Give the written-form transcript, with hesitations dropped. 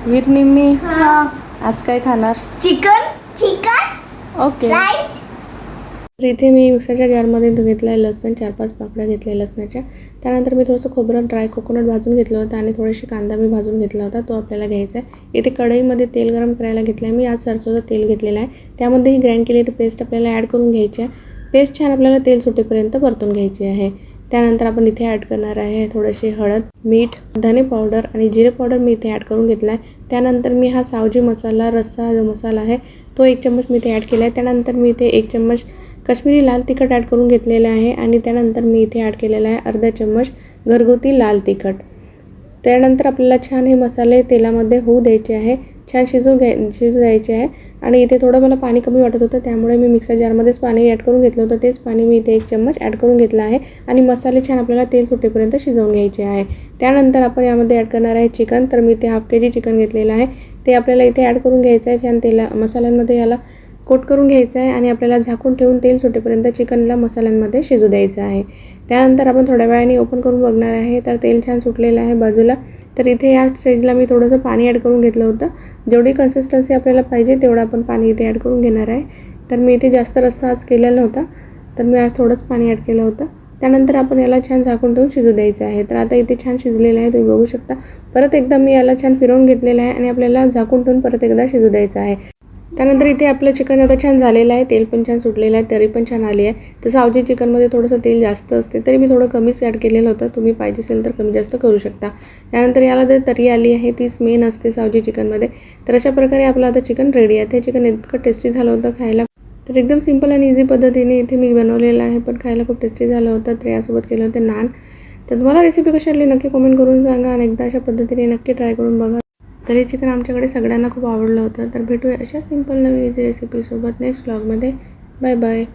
वीर निम्मी हाँ आज काय खाणार? Chicken chicken okay. राईट. तर इथे मी मिक्सरच्या जारमध्ये घेतला आहे लसूण, 4-5 पाकळ्या घेतल्या लसणाच्या. त्यानंतर मी थोडंसं खोबरं ड्राय कोकोनट भाजून घेतलं होतं आणि थोडीशी कांदा मी भाजून घेतला होता, तो आपल्याला घ्यायचा आहे. इथे कढईमध्ये तेल गरम करायला घेतलं आहे मी. आज सरसोचं तेल घेतलेलं आहे. त्यामध्ये ही ग्राइंड केलेली पेस्ट आपल्याला ॲड करून घ्यायची आहे. पेस्ट छान आपल्याला तेल सुटेपर्यंत परतून घ्यायची आहे. त्यानंतर आपण इथे ॲड करणार आहे थोडीशी हळद, मीठ, धने पावडर आणि जिरे पावडर मी इथे ॲड करून घेतला आहे. त्यानंतर मी हा सावजी मसाला रस्सा जो मसाला आहे तो 1 चम्मच मी इथे ॲड केला आहे. त्यानंतर मी इथे 1 चम्मच काश्मीरी लाल तिखट ॲड करून घेतलेलं आहे आणि त्यानंतर मी इथे ॲड केलेला आहे अर्धा चम्मच घरगुती लाल तिखट. त्यानंतर आपल्याला छान हे मसाले तेलामध्ये होऊ द्यायचे आहे, छान शिजू द्यायचे आहे. आणि इथे थोडं मला पाणी कमी वाटत होतं, त्यामुळे मी मिक्सर जारमध्येच पाणी ॲड करून घेतलं होतं. तेच पाणी मी इथे 1 चम्मच ॲड करून घेतलं आहे आणि मसाले छान आपल्याला तेल सुटेपर्यंत शिजवून घ्यायचे आहे. त्यानंतर आपण यामध्ये ॲड करणार आहे चिकन. तर मी इथे हाफ KG चिकन घेतलेलं आहे, ते आपल्याला इथे ॲड करून घ्यायचं आहे. छान मसाल्यांमध्ये याला कोट करून घ्यायचं आहे आणि आपल्याला झाकून ठेवून तेल सुटेपर्यंत चिकनला मसाल्यांमध्ये शिजू द्यायचं आहे. त्यानंतर आपण थोड्या वेळाने ओपन करून बघणार आहे, तर तेल छान सुटलेलं आहे बाजूला. तर इथे या स्टेजला मी थोडंसं पाणी ॲड करून घेतलं होतं. जेवढी कन्सिस्टन्सी आपल्याला पाहिजे तेवढं आपण पाणी इथे ॲड करून घेणार आहे. तर मी इथे जास्त रस्सा आज केलेला नव्हता, तर मी आज थोडंच पाणी ॲड केलं होतं. त्यानंतर आपण याला छान झाकून ठेवून शिजू द्यायचं आहे. तर आता इथे छान शिजलेलं आहे, तुम्ही बघू शकता. परत एकदा मी याला छान फिरवून घेतलेलं आहे आणि आपल्याला झाकून ठेवून परत एकदा शिजू द्यायचं आहे. त्यानंतर इथे आपलं चिकन आता छान झालेलं आहे, तेल पण छान सुटलेलं आहे, तरी पण छान आली आहे. तर सावजी चिकनमध्ये थोडंसं तेल जास्त असते, तरी मी थोडं कमीच ॲड केलेलं होतं. तुम्ही पाहिजे असेल तर कमी जास्त करू शकता. त्यानंतर याला जर तरी आली आहे, तीच मेन असते सावजी चिकनमध्ये. तर अशा प्रकारे आपलं आता चिकन रेडी आहे. ते चिकन इतकं टेस्टी झालं होतं खायला. तर एकदम सिंपल आणि इझी पद्धतीने इथे मी बनवलेलं आहे, पण खायला खूप टेस्टी झालं होतं. तर यासोबत केलं होतं नान. तर तुम्हाला रेसिपी कशी वाटली नक्की कमेंट करून सांगा आणि एकदा अशा पद्धतीने नक्की ट्राय करून बघा. तर हे चिकन आमच्याकडे सगळ्यांना खूप आवडलं होतं. तर भेटूया अशा सिंपल नवीन इझी रेसिपीसोबत नेक्स्ट व्लॉगमध्ये. Bye bye.